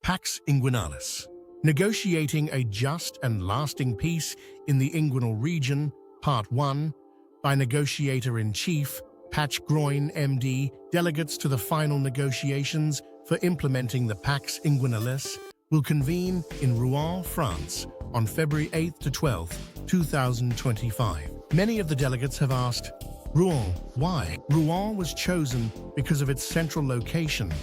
Pax Inguinalis, negotiating a just and lasting peace in the Inguinal region, Part 1, by Negotiator-in-Chief, Groin, MD, delegates to the final negotiations for implementing the Pax Inguinalis will convene in Rouen, France, on February 8 to 12, 2025. Many of the delegates have asked, Rouen, why? Rouen was chosen because of its central location,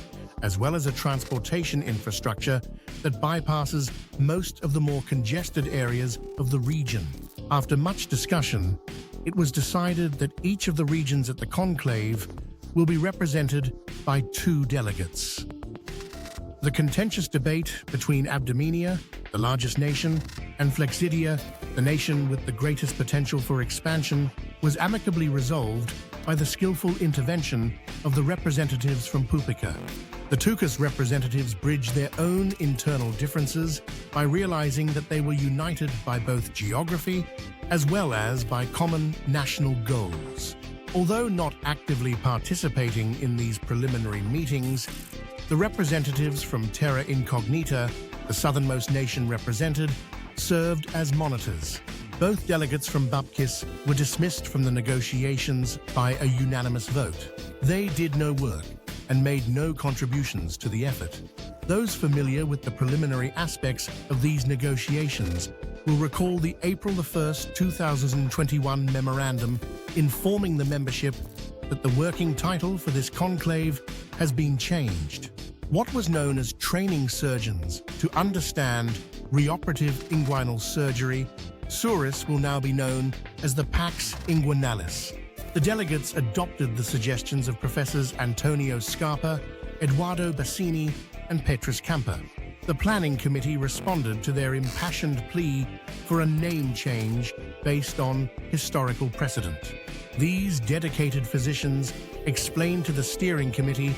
as well as a transportation infrastructure that bypasses most of the more congested areas of the region. After much discussion, it was decided that each of the regions at the conclave will be represented by 2 delegates. The contentious debate between Abdomenia, the largest nation, and Flexidia, the nation with the greatest potential for expansion, was amicably resolved by the skillful intervention of the representatives from Popica. The Tucas representatives bridged their own internal differences by realizing that they were united by both geography as well as by common national goals. Although not actively participating in these preliminary meetings, the representatives from Terra Incognita, the southernmost nation represented, served as monitors. Both delegates from Bupkis were dismissed from the negotiations by a unanimous vote. They did no work and made no contributions to the effort. Those familiar with the preliminary aspects of these negotiations will recall the April 1, 2021 memorandum informing the membership that the working title for this conclave has been changed. What was known as training surgeons to understand reoperative inguinal surgery, Surus will now be known as the Pax Inguinalis. The delegates adopted the suggestions of Professors Antonio Scarpa, Eduardo Bassini, and Petrus Camper. The planning committee responded to their impassioned plea for a name change based on historical precedent. These dedicated physicians explained to the steering committee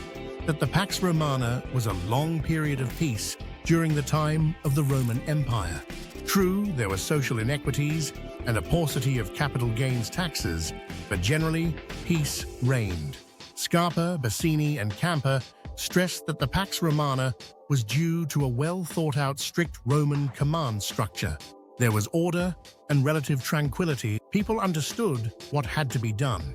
that the Pax Romana was a long period of peace during the time of the Roman Empire. True, there were social inequities and a paucity of capital gains taxes, but generally, peace reigned. Scarpa, Bassini, and Camper stressed that the Pax Romana was due to a well-thought-out strict Roman command structure. There was order and relative tranquility. People understood what had to be done,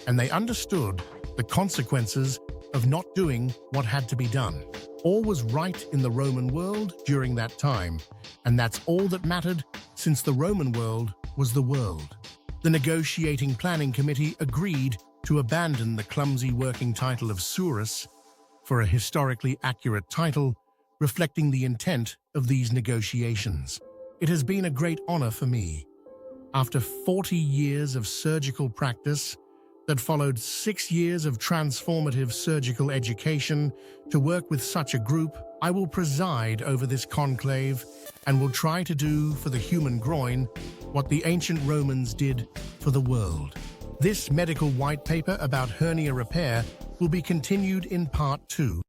and they understood the consequences of not doing what had to be done. All was right in the Roman world during that time, and that's all that mattered since the Roman world was the world. The negotiating planning committee agreed to abandon the clumsy working title of Surus for a historically accurate title reflecting the intent of these negotiations. It has been a great honor for me. After 40 years of surgical practice that followed 6 years of transformative surgical education to work with such a group, I will preside over this conclave and will try to do for the human groin what the ancient Romans did for the world. This medical white paper about hernia repair will be continued in Part 2.